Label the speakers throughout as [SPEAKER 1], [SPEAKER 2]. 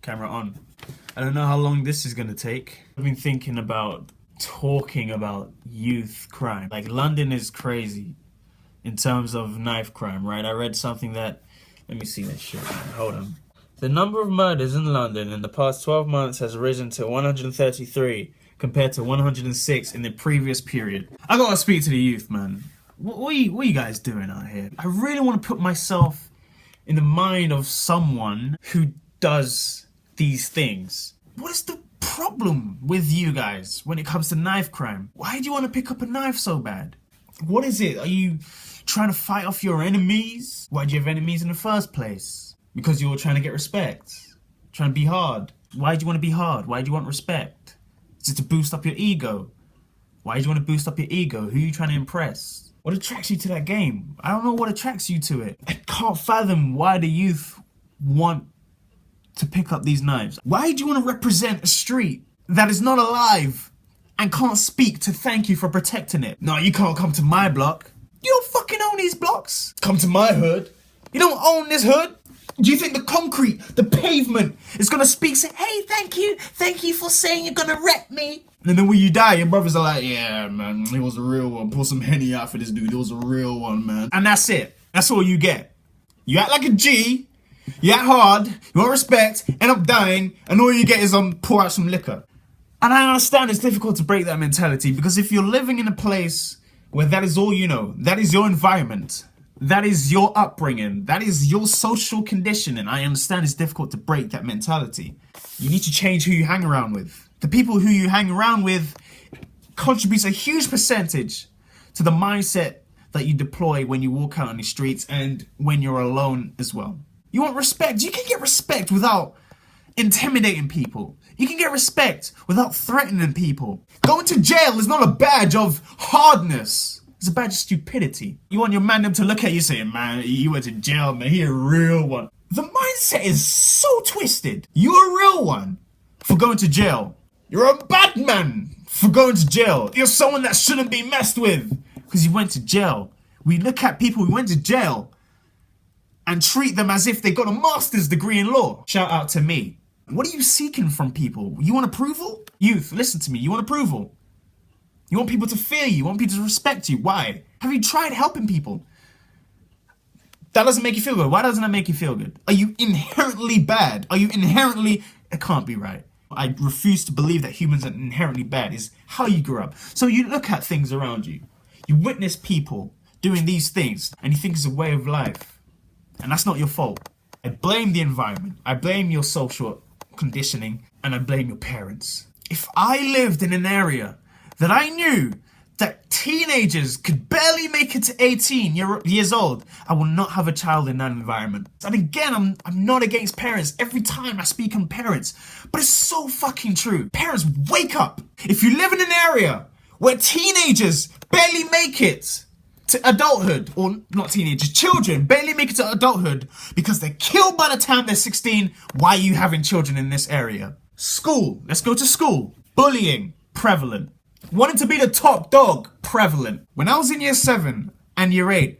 [SPEAKER 1] Camera on. I don't know how long this is gonna take. I've been thinking about talking about youth crime. Like, London is crazy in terms of knife crime, right? I read something that, let me see that shit, man. Hold on. The number of murders in London in the past 12 months has risen to 133 compared to 106 in the previous period. I gotta speak to the youth, man. What are you guys doing out here? I really want to put myself in the mind of someone who does these things. What is the problem with you guys when it comes to knife crime? Why do you want to pick up a knife so bad? What is it? Are you trying to fight off your enemies? Why do you have enemies in the first place? Because you're trying to get respect, trying to be hard. Why do you want to be hard? Why do you want respect? Is it to boost up your ego? Why do you want to boost up your ego? Who are you trying to impress? What attracts you to that game? I don't know what attracts you to it. I can't fathom why the youth want to pick up these knives. Why do you want to represent a street that is not alive and can't speak to thank you for protecting it? No, you can't come to my block. You don't fucking own these blocks. Come to my hood. You don't own this hood. Do you think the concrete, the pavement is gonna speak, say, hey, thank you for saying you're gonna rep me? And then when you die, your brothers are like, yeah, man, he was a real one. Pour some Henny out for this dude. He was a real one, man. And that's it. That's all you get. You act like a G, you act hard, you want respect, end up dying, and all you get is pour out some liquor. And I understand it's difficult to break that mentality, because if you're living in a place where that is all you know, that is your environment, that is your upbringing, that is your social conditioning, I understand it's difficult to break that mentality. You need to change who you hang around with. The people who you hang around with contributes a huge percentage to the mindset that you deploy when you walk out on the streets and when you're alone as well. You want respect? You can get respect without intimidating people. You can get respect without threatening people. Going to jail is not a badge of hardness. It's a badge of stupidity. You want your man to look at you saying, man, you went to jail, man, he a real one. The mindset is so twisted. You're a real one for going to jail. You're a bad man for going to jail. You're someone that shouldn't be messed with because you went to jail. We look at people who went to jail and treat them as if they got a master's degree in law. Shout out to me. What are you seeking from people? You want approval? Youth, listen to me. You want approval? You want people to fear you. You want people to respect you. Why? Have you tried helping people? That doesn't make you feel good. Why doesn't that make you feel good? Are you inherently bad? Are you inherently... It can't be right. I refuse to believe that humans are inherently bad. It's how you grew up. So you look at things around you. You witness people doing these things and you think it's a way of life. And that's not your fault. I blame the environment. I blame your social conditioning. And I blame your parents. If I lived in an area that I knew that teenagers could barely make it to 18 years old, I will not have a child in that environment. And again, I'm not against parents. Every time I speak on parents, but it's so fucking true. Parents, wake up. If you live in an area where teenagers barely make it to adulthood, or not teenagers, children barely make it to adulthood because they're killed by the time they're 16, why are you having children in this area? School, let's go to school. Bullying, prevalent. Wanting to be the top dog, prevalent. When I was in year 7 and year 8,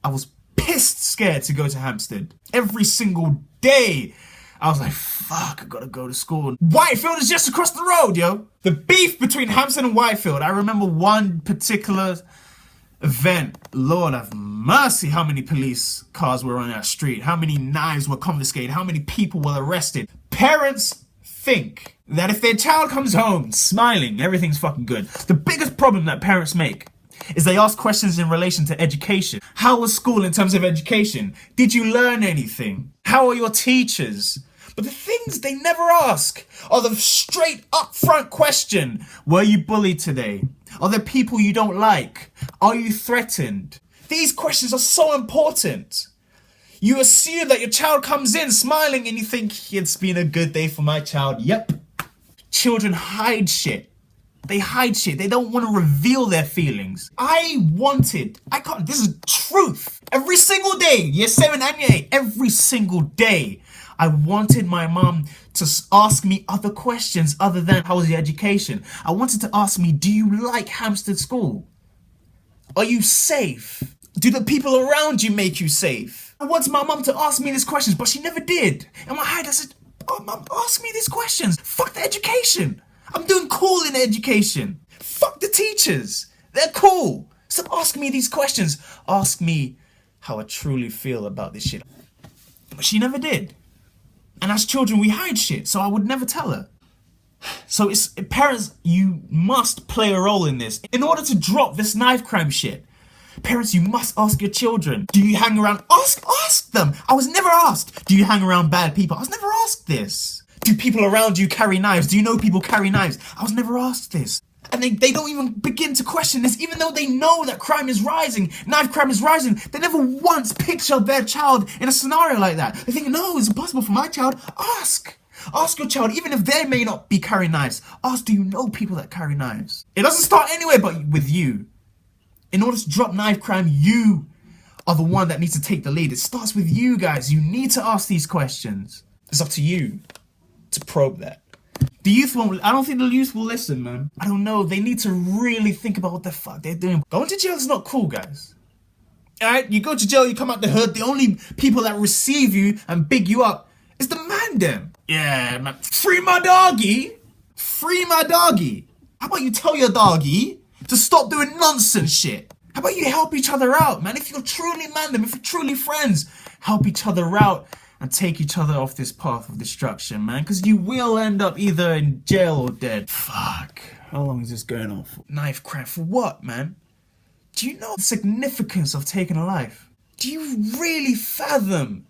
[SPEAKER 1] I was pissed scared to go to Hampstead. Every single day, I was like, fuck, I gotta go to school. Whitefield is just across the road, yo. The beef between Hampstead and Whitefield, I remember one particular event. Lord have mercy, how many police cars were on that street, how many knives were confiscated, how many people were arrested. Parents think that if their child comes home smiling, everything's fucking good. The biggest problem that parents make is they ask questions in relation to education. How was school in terms of education? Did you learn anything? How are your teachers? But the things they never ask are the straight up front question. Were you bullied today? Are there people you don't like? Are you threatened? These questions are so important. You assume that your child comes in smiling and you think it's been a good day for my child. Yep. Children hide shit. They hide shit. They don't want to reveal their feelings. This is truth. Every single day, year 7 and year 8, every single day, I wanted my mom to ask me other questions other than how was your education. I wanted to ask me, do you like Hampstead School? Are you safe? Do the people around you make you safe? I wanted my mom to ask me these questions, but she never did. In my head, I said, Ask me these questions. Fuck the education. I'm doing cool in education. Fuck the teachers. They're cool. Stop asking me these questions. Ask me how I truly feel about this shit. But she never did. And as children, we hide shit, so I would never tell her. So parents, you must play a role in this. In order to drop this knife crime shit, parents, you must ask your children. Do you hang around? Ask them. I was never asked. Do you hang around bad people? I was never asked this. Do people around you carry knives? Do you know people carry knives? I was never asked this. And they don't even begin to question this, even though they know that crime is rising, knife crime is rising. They never once picture their child in a scenario like that. They think, no, it's impossible for my child. Ask your child, even if they may not be carrying knives. Ask, do you know people that carry knives? It doesn't start anywhere but with you. In order to drop knife crime, you are the one that needs to take the lead. It starts with you guys. You need to ask these questions. It's up to you to probe that. The youth won't. I don't think the youth will listen, man. I don't know. They need to really think about what the fuck they're doing. Going to jail is not cool, guys. Alright, you go to jail, you come out the hood. The only people that receive you and big you up is the man them. Yeah, man. Free my doggy. Free my doggy. How about you tell your doggy to stop doing nonsense shit? How about you help each other out, man? If you're truly man them, if you're truly friends, help each other out and take each other off this path of destruction, man. Because you will end up either in jail or dead. Fuck. How long is this going on for? Knife crime for what, man? Do you know the significance of taking a life? Do you really fathom?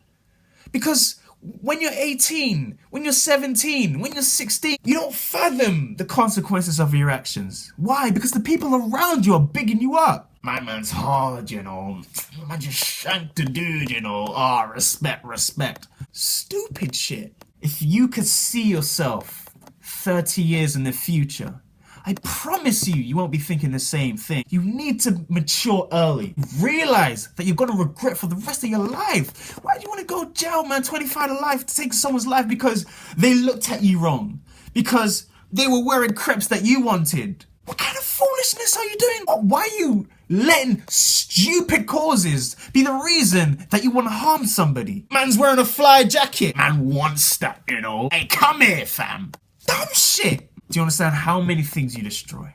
[SPEAKER 1] Because when you're 18, when you're 17, when you're 16, you don't fathom the consequences of your actions. Why? Because the people around you are bigging you up. My man's hard, you know. Man just shanked a dude, you know. Respect. Stupid shit. If you could see yourself 30 years in the future, I promise you won't be thinking the same thing. You need to mature early. Realize that you're gonna regret for the rest of your life. Why do you want to go jail, man? 25 to life to take someone's life because they looked at you wrong? Because they were wearing crepes that you wanted? What kind of foolishness are you doing? Why are you letting stupid causes be the reason that you want to harm somebody? Man's wearing a fly jacket. Man wants that, you know. Hey, come here, fam. Dumb shit. Do you understand how many things you destroy?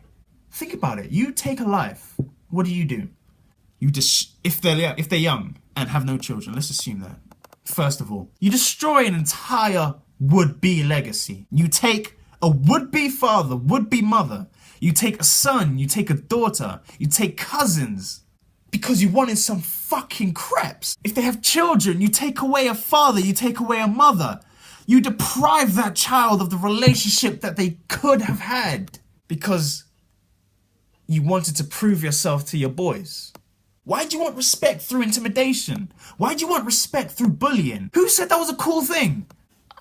[SPEAKER 1] Think about it. You take a life. What do? You just, if they're young and have no children, let's assume that. First of all, you destroy an entire would-be legacy. You take a would-be father, would-be mother. You take a son, you take a daughter, you take cousins because you wanted some fucking crepes. If they have children, you take away a father, you take away a mother. You deprive that child of the relationship that they could have had because you wanted to prove yourself to your boys. Why do you want respect through intimidation? Why do you want respect through bullying? Who said that was a cool thing?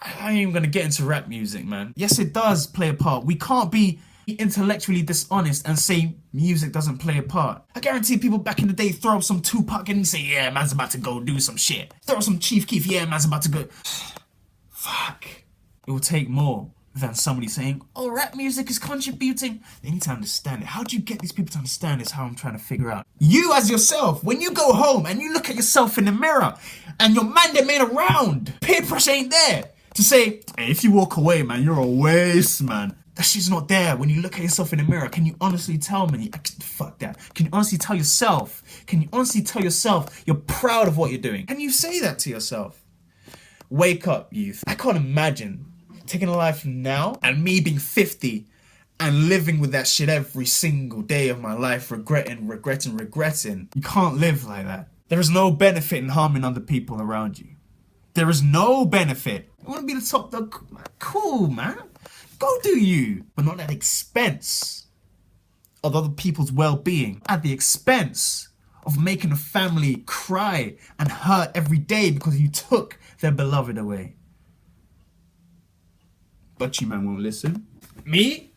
[SPEAKER 1] I ain't even gonna get into rap music, man. Yes, it does play a part. We can't be intellectually dishonest and say music doesn't play a part. I guarantee people back in the day throw up some Tupac and say, yeah, man's about to go do some shit. Throw up some Chief Keef, yeah, man's about to go. Fuck. It will take more than somebody saying, oh, rap music is contributing. They need to understand it. How do you get these people to understand this? How I'm trying to figure out. You as yourself, when you go home and you look at yourself in the mirror and your man that made around, peer pressure ain't there to say, hey, if you walk away, man, you're a waste, man. That shit's not there. When you look at yourself in the mirror, can you honestly tell me? Fuck that. Can you honestly tell yourself? Can you honestly tell yourself you're proud of what you're doing? Can you say that to yourself? Wake up, youth. I can't imagine taking a life now and me being 50 and living with that shit every single day of my life, regretting. You can't live like that. There is no benefit in harming other people around you. There is no benefit. You want to be the top dog? Cool, man. Go do you, but not at the expense of other people's well-being, at the expense of making a family cry and hurt every day because you took their beloved away. But you man won't listen. Me?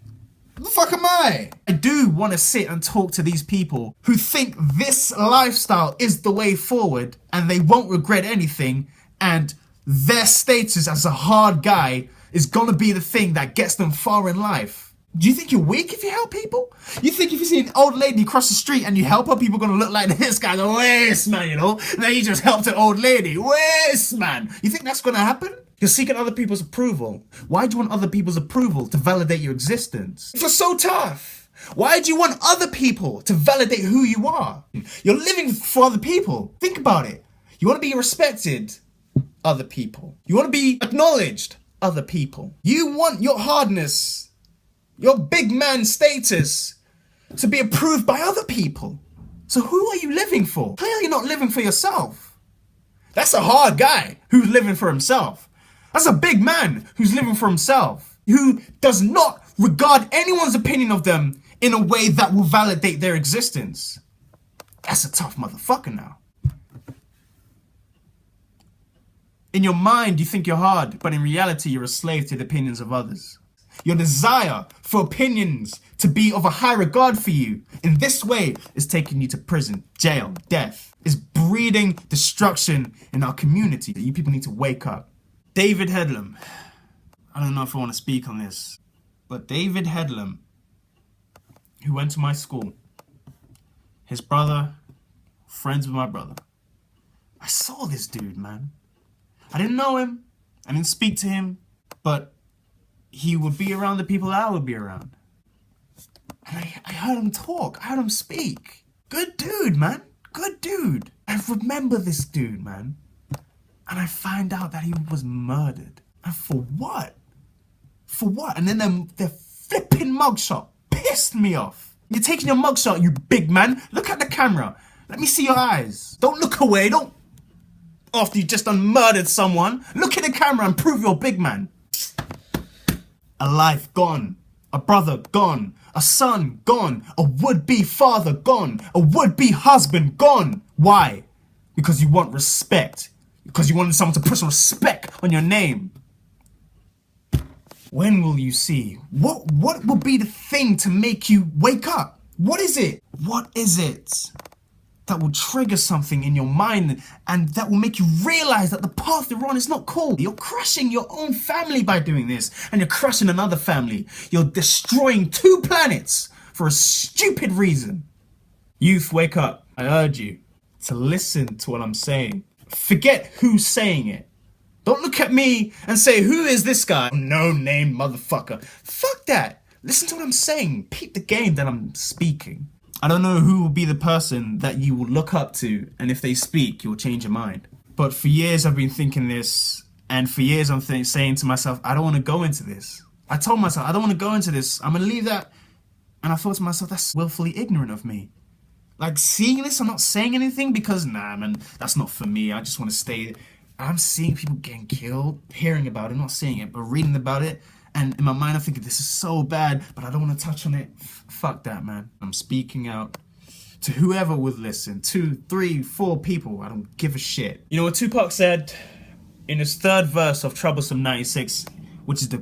[SPEAKER 1] Who the fuck am I? I do want to sit and talk to these people who think this lifestyle is the way forward and they won't regret anything and their status as a hard guy is gonna be the thing that gets them far in life. Do you think you're weak if you help people? You think if you see an old lady cross the street and you help her, people are gonna look like this guy, the waste man, you know? Then you just helped an old lady, waste man. You think that's gonna happen? You're seeking other people's approval. Why do you want other people's approval to validate your existence? If you're so tough, why do you want other people to validate who you are? You're living for other people. Think about it. You want to be respected? Other people. You want to be acknowledged? Other people. You want your hardness, your big man status to be approved by other people. So who are you living for? Clearly not living for yourself. That's a hard guy who's living for himself. That's a big man who's living for himself, who does not regard anyone's opinion of them in a way that will validate their existence. That's a tough motherfucker now. In your mind, you think you're hard, but in reality, you're a slave to the opinions of others. Your desire for opinions to be of a high regard for you in this way is taking you to prison, jail, death. Is breeding destruction in our community. You people need to wake up. David Headlam. I don't know if I want to speak on this, but David Headlam, who went to my school, his brother, friends with my brother. I saw this dude, man. I didn't know him. I didn't speak to him, but he would be around the people that I would be around. And I heard him talk. I heard him speak. Good dude, man. Good dude. I remember this dude, man. And I find out that he was murdered. And for what? For what? And then the flipping mugshot pissed me off. You're taking your mugshot, you big man. Look at the camera. Let me see your eyes. Don't look away. Don't. After you just done murdered someone. Look at the camera and prove you're big man. A life gone. A brother gone. A son gone. A would-be father gone. A would-be husband gone. Why? Because you want respect. Because you wanted someone to put some respect on your name. When will you see? What will be the thing to make you wake up? What is it? What is it that will trigger something in your mind and that will make you realize that the path you're on is not cool? You're crushing your own family by doing this, and you're crushing another family. You're destroying 2 planets for a stupid reason. Youth, wake up. I urge you to listen to what I'm saying. Forget who's saying it. Don't look at me and say, who is this guy? No name motherfucker. Fuck that. Listen to what I'm saying. Peep the game that I'm speaking. I don't know who will be the person that you will look up to, and if they speak, you'll change your mind. But for years I've been thinking this, and for years I'm saying to myself, I don't want to go into this. I told myself, I don't want to go into this. I'm going to leave that. And I thought to myself, that's willfully ignorant of me. Like, seeing this, I'm not saying anything because, nah, man, that's not for me. I just want to stay. I'm seeing people getting killed, hearing about it, not seeing it, but reading about it. And in my mind, I'm thinking, this is so bad, but I don't want to touch on it. Fuck that, man. I'm speaking out to whoever would listen. 2, 3, 4 people. I don't give a shit. You know what Tupac said in his 3rd verse of Troublesome 96, which is one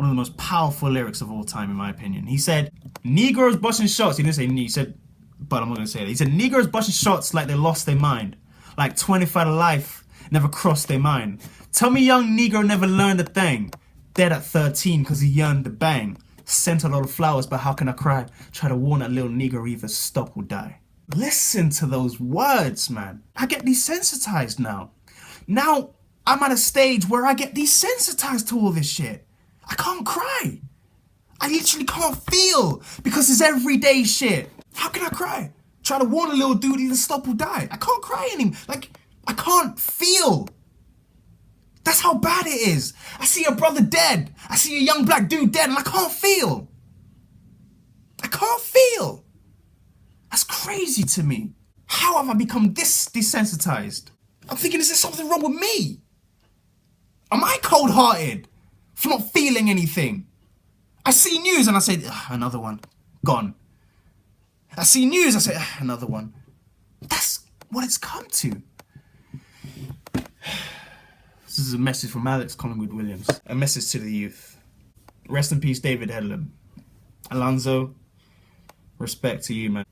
[SPEAKER 1] of the most powerful lyrics of all time, in my opinion. He said, Negroes busting shots. He didn't say he said, but I'm not going to say it. He said, Negroes busting shots like they lost their mind. Like 25 to life never crossed their mind. Tell me young Negro never learned a thing. Dead at 13 because he yearned to bang. Sent a lot of flowers, but how can I cry? Try to warn that little Negro either stop or die. Listen to those words, man. I get desensitized now. Now I'm at a stage where I get desensitized to all this shit. I can't cry. I literally can't feel because it's everyday shit. How can I cry? Try to warn a little dude either stop or die. I can't cry anymore. Like, I can't feel. That's how bad it is. I see a brother dead. I see a young black dude dead and I can't feel. I can't feel. That's crazy to me. How have I become this desensitized? I'm thinking, is there something wrong with me? Am I cold-hearted for not feeling anything? I see news and I say, another one, gone. I see news, I say, another one. That's what it's come to. This is a message from Alex Collingwood-Williams. A message to the youth. Rest in peace, David Headlam. Alonzo, respect to you, man.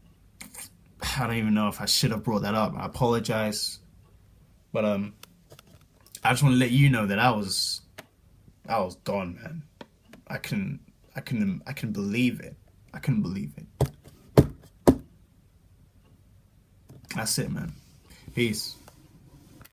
[SPEAKER 1] I don't even know if I should have brought that up. I apologize. But I just want to let you know that I was gone, man. I couldn't believe it. I couldn't believe it. That's it, man. Peace.